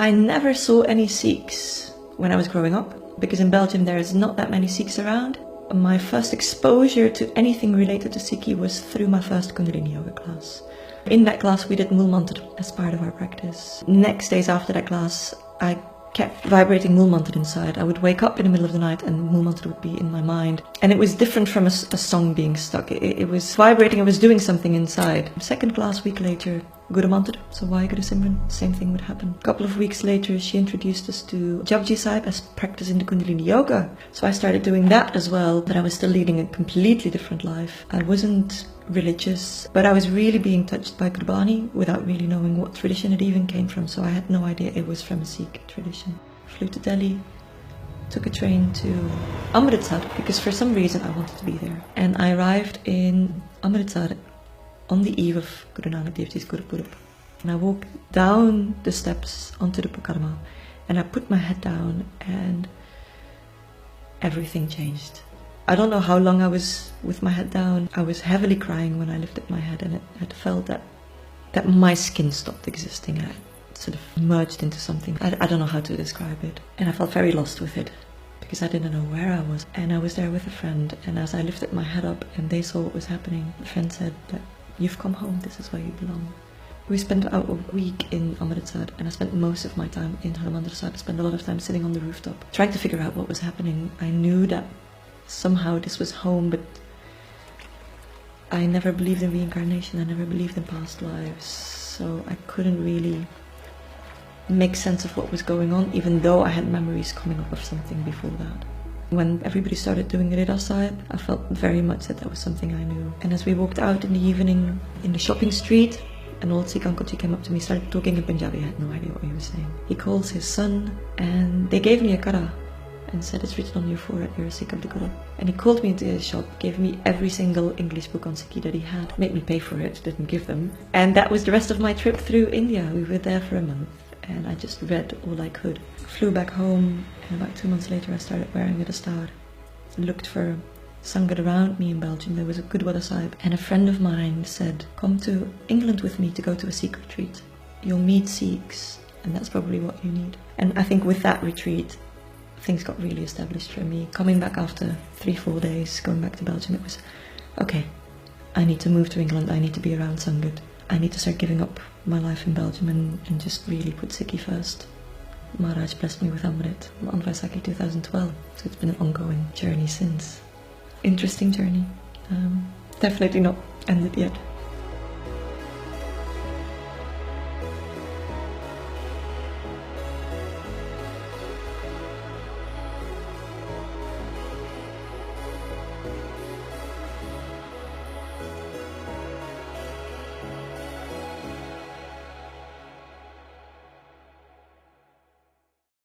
I never saw any Sikhs when I was growing up, because in Belgium there's not that many Sikhs around. My first exposure to anything related to Sikhi was through my first Kundalini yoga class. In that class we did Mool Mantra as part of our practice. Next days after that class I kept vibrating Mool Mantra inside. I would wake up in the middle of the night and Mool Mantra would be in my mind. And it was different from a song being stuck. It was vibrating, it was doing something inside. Second class, week later, Guru Mantra, so why Guru Simran? Same thing would happen. A couple of weeks later she introduced us to Japji Sahib as practice in the Kundalini yoga. So I started doing that as well, but I was still leading a completely different life. I wasn't religious, but I was really being touched by Gurbani without really knowing what tradition it even came from, so I had no idea it was from a Sikh tradition. Flew to Delhi, took a train to Amritsar because for some reason I wanted to be there. And I arrived in Amritsar on the eve of Guru Nanak Dev Ji's Gurupurab. And I walked down the steps onto the Pakarma and I put my head down and everything changed. I don't know how long I was with my head down. I was heavily crying when I lifted my head, and it felt that my skin stopped existing. I sort of merged into something. I don't know how to describe it. And I felt very lost with it because I didn't know where I was. And I was there with a friend, and as I lifted my head up and they saw what was happening, the friend said that you've come home, this is where you belong. We spent about a week in Amritsar, and I spent most of my time in Harmandir Sahib. I spent a lot of time sitting on the rooftop, trying to figure out what was happening. I knew that somehow this was home, but I never believed in reincarnation, I never believed in past lives, so I couldn't really make sense of what was going on, even though I had memories coming up of something before that. When everybody started doing Raja Singh, I felt very much that was something I knew. And as we walked out in the evening in the shopping street, an old Sikh uncle came up to me, started talking in Punjabi. I had no idea what he was saying. He calls his son, and they gave me a kara and said, it's written on your forehead, you're a Sikh of the Guru. And he called me into his shop, gave me every single English book on Sikhi that he had, made me pay for it, didn't give them. And that was the rest of my trip through India. We were there for a month, and I just read all I could. Flew back home, and about 2 months later I started wearing a star. Looked for Sangat around me in Belgium. There was a Gurdwara Sahib, and a friend of mine said, come to England with me to go to a Sikh retreat. You'll meet Sikhs, and that's probably what you need. And I think with that retreat, things got really established for me. Coming back after 3-4 days, going back to Belgium, it was, okay, I need to move to England, I need to be around Sangat. I need to start giving up my life in Belgium and just really put Sikhi first. Maharaj blessed me with Amrit on Vaisakhi 2012, so it's been an ongoing journey since. Interesting journey. Definitely not ended yet.